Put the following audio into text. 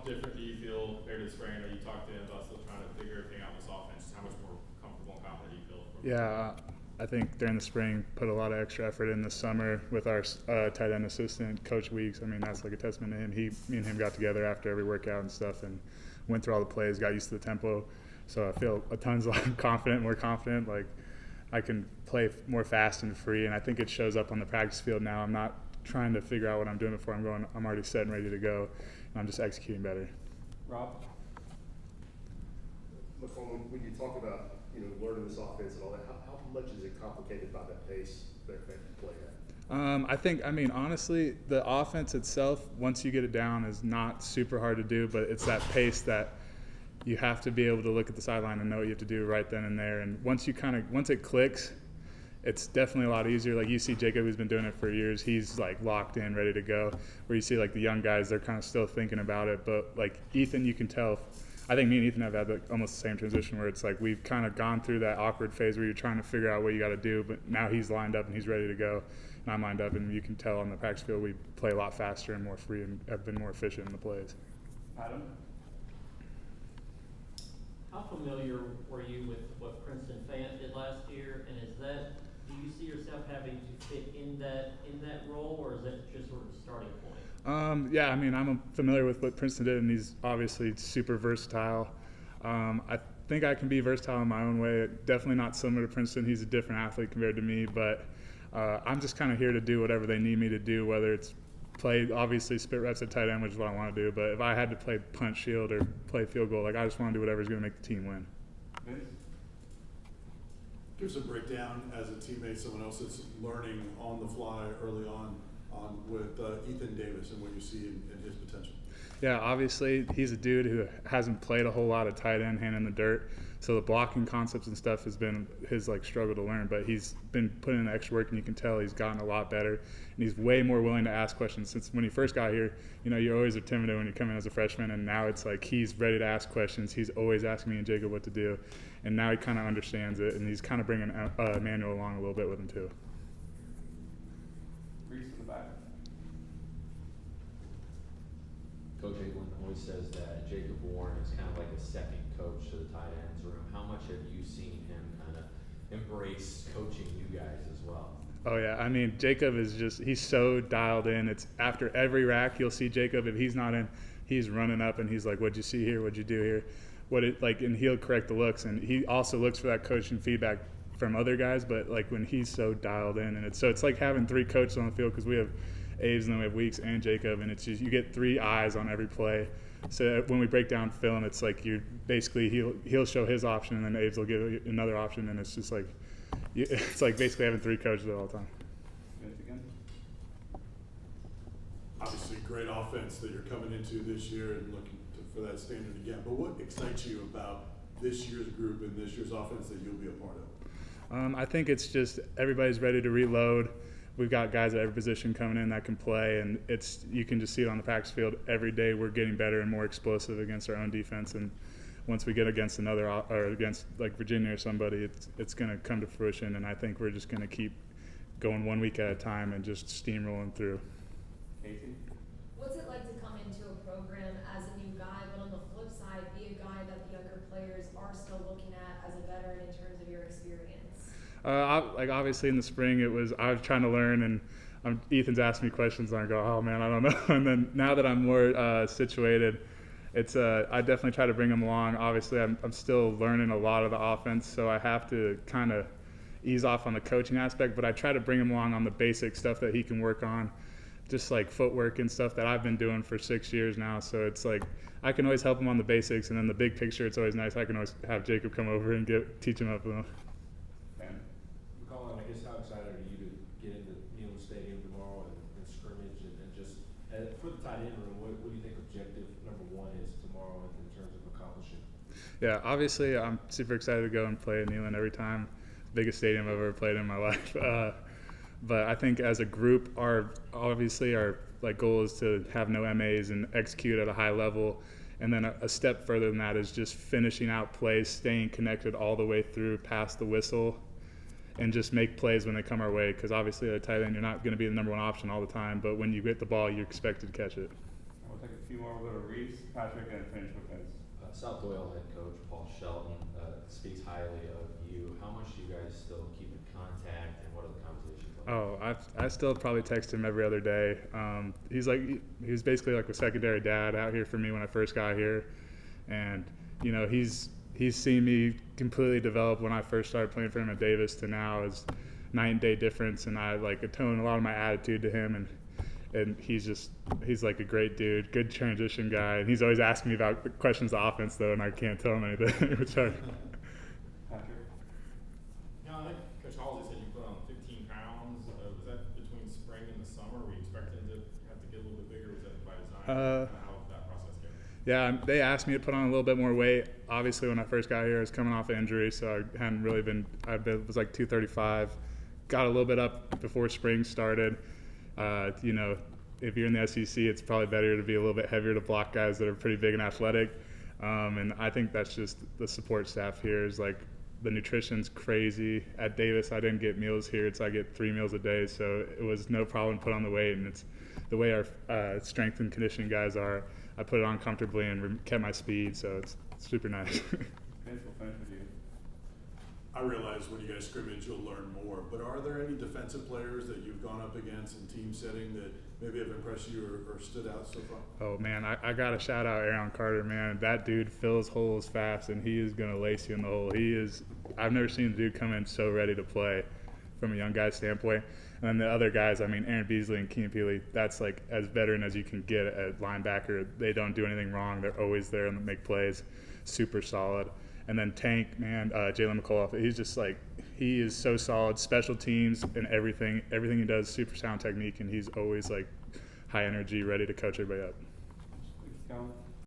different do you feel compared to the spring? I know you talked to him about still trying to figure everything out in this offense. How much more comfortable and confident do you feel? Yeah, I think during the spring put a lot of extra effort in the summer with our tight end assistant, Coach Weeks. I mean, that's like a testament to him. Me and him got together after every workout and stuff and went through all the plays, got used to the tempo. So I feel a tons more confident. Like I can play more fast and free, and I think it shows up on the practice field now. I'm not trying to figure out what I'm doing before I'm already set and ready to go, and I'm just executing better. Rob? McCallan, when you talk about learning this offense and all that, how much is it complicated by that pace that you play at? Honestly, the offense itself, once you get it down, is not super hard to do, but it's that pace that you have to be able to look at the sideline and know what you have to do right then and there. And once it clicks, it's definitely a lot easier. Like you see Jacob, who's been doing it for years, he's like locked in, ready to go. Where you see like the young guys, they're kind of still thinking about it. But like Ethan, you can tell. I think me and Ethan have had almost the same transition where it's like we've kind of gone through that awkward phase where you're trying to figure out what you got to do, but now he's lined up and he's ready to go. And I'm lined up, and you can tell on the practice field we play a lot faster and more free and have been more efficient in the plays. Adam? How familiar were you with what Princeton Fayette did last year, and do you see yourself having to fit in that role, or is that just sort of a starting point? I'm familiar with what Princeton did, and he's obviously super versatile. I think I can be versatile in my own way. Definitely not similar to Princeton. He's a different athlete compared to me, but I'm just kind of here to do whatever they need me to do, whether it's play, obviously, spit reps at tight end, which is what I want to do, but if I had to play punt shield or play field goal, I just want to do whatever's going to make the team win. Vince? Give us a breakdown as a teammate, someone else that's learning on the fly early on with Ethan Davis and what you see in his potential. Yeah, obviously he's a dude who hasn't played a whole lot of tight end, hand in the dirt, so the blocking concepts and stuff has been his struggle to learn, but he's been putting in the extra work, and you can tell he's gotten a lot better, and he's way more willing to ask questions. Since when he first got here, you always are timid when you come in as a freshman, and now it's like he's ready to ask questions. He's always asking me and Jacob what to do, and now he kind of understands it, and he's kind of bringing Emmanuel along a little bit with him too. Reese in the back. Coach England always says that Jacob Warren is kind of like a second coach to the tight ends room. How much have you seen him kind of embrace coaching you guys as well? Oh yeah, Jacob is he's so dialed in. It's after every rack you'll see Jacob. If he's not in, he's running up and he's like, "What'd you see here? What'd you do here?" And he'll correct the looks, and he also looks for that coaching feedback from other guys. But when he's so dialed in, and it's like having three coaches on the field, because we have Aves and then we have Weeks and Jacob, and it's just you get three eyes on every play. So when we break down film, it's like he'll show his option, and then Aves will give another option, and it's just like it's like basically having three coaches all the time. Obviously, great offense that you're coming into this year and looking for that standard again. But what excites you about this year's group and this year's offense that you'll be a part of? I think it's just everybody's ready to reload. We've got guys at every position coming in that can play, and you can just see it on the practice field every day. We're getting better and more explosive against our own defense, and once we get against against like Virginia or somebody, it's going to come to fruition. And I think we're just going to keep going 1 week at a time and just steamrolling through. Casey? What's it like to come into a program as a new guy, but on the flip side, be a guy that the younger players are still looking at as a veteran in terms of your experience? Obviously in the spring I was trying to learn, and Ethan's asking me questions, and I go, oh man, I don't know. And then now that I'm more situated, I definitely try to bring him along. Obviously I'm still learning a lot of the offense, so I have to kind of ease off on the coaching aspect, but I try to bring him along on the basic stuff that he can work on, just like footwork and stuff that I've been doing for 6 years now. So it's like I can always help him on the basics, and then the big picture, it's always nice. I can always have Jacob come over and teach him up. McCallan, I guess how excited are you to get into Neyland Stadium tomorrow and scrimmage and just for the tight end room, what do you think objective number one is tomorrow in terms of accomplishing? Yeah, obviously I'm super excited to go and play at Neyland every time. Biggest stadium I've ever played in my life. But I think as a group, our goal is to have no MAs and execute at a high level. And then a step further than that is just finishing out plays, staying connected all the way through past the whistle, and just make plays when they come our way. Because obviously at a tight end, you're not going to be the number one option all the time. But when you get the ball, you're expected to catch it. We'll take a few more, we'll go to Reese, Patrick, and finish with Vince. South Doyle head coach Paul Shelton speaks highly of you. How much do you guys still keep in contact, and what are the conversations like? Oh, I still probably text him every other day. He was basically like a secondary dad out here for me when I first got here, and you know he's seen me completely develop when I first started playing for him at Davis to now is night and day difference, and I like atone a lot of my attitude to him, and he's like a great dude, good transition guy, and he's always asking me about questions of offense though, and I can't tell him anything. Which Patrick? Yeah, I think Coach Halsey said you put on 15 pounds. Was that between spring and the summer? Were you expecting to have to get a little bit bigger? Was that by design? How did that process go? Yeah, they asked me to put on a little bit more weight. Obviously, when I first got here, I was coming off an injury, so I hadn't really been. Was like 235. Got a little bit up before spring started. You know, if you're in the SEC, it's probably better to be a little bit heavier to block guys that are pretty big and athletic. And I think that's just the support staff here is like the nutrition's crazy. At Davis, I didn't get meals here. I get 3 meals a day, so it was no problem to put on the weight. And it's the way our strength and conditioning guys are. I put it on comfortably and kept my speed, so it's super nice. Vince, we'll finish with you. I realize when you guys scrimmage, you'll learn more, but are there any defensive players that you've gone up against in team setting that maybe have impressed you or stood out so far? Oh man, I gotta shout out Aaron Carter, man. That dude fills holes fast, and he is gonna lace you in the hole. I've never seen a dude come in so ready to play from a young guy's standpoint. And then the other guys, I mean, Aaron Beasley and Keenan Peely, that's like as veteran as you can get at linebacker. They don't do anything wrong. They're always there and make plays. Super solid. And then Tank, man, Jalen McCullough, he's just like, he is so solid. Special teams and everything he does, super sound technique, and he's always like high energy, ready to coach everybody up. Thanks, Colin.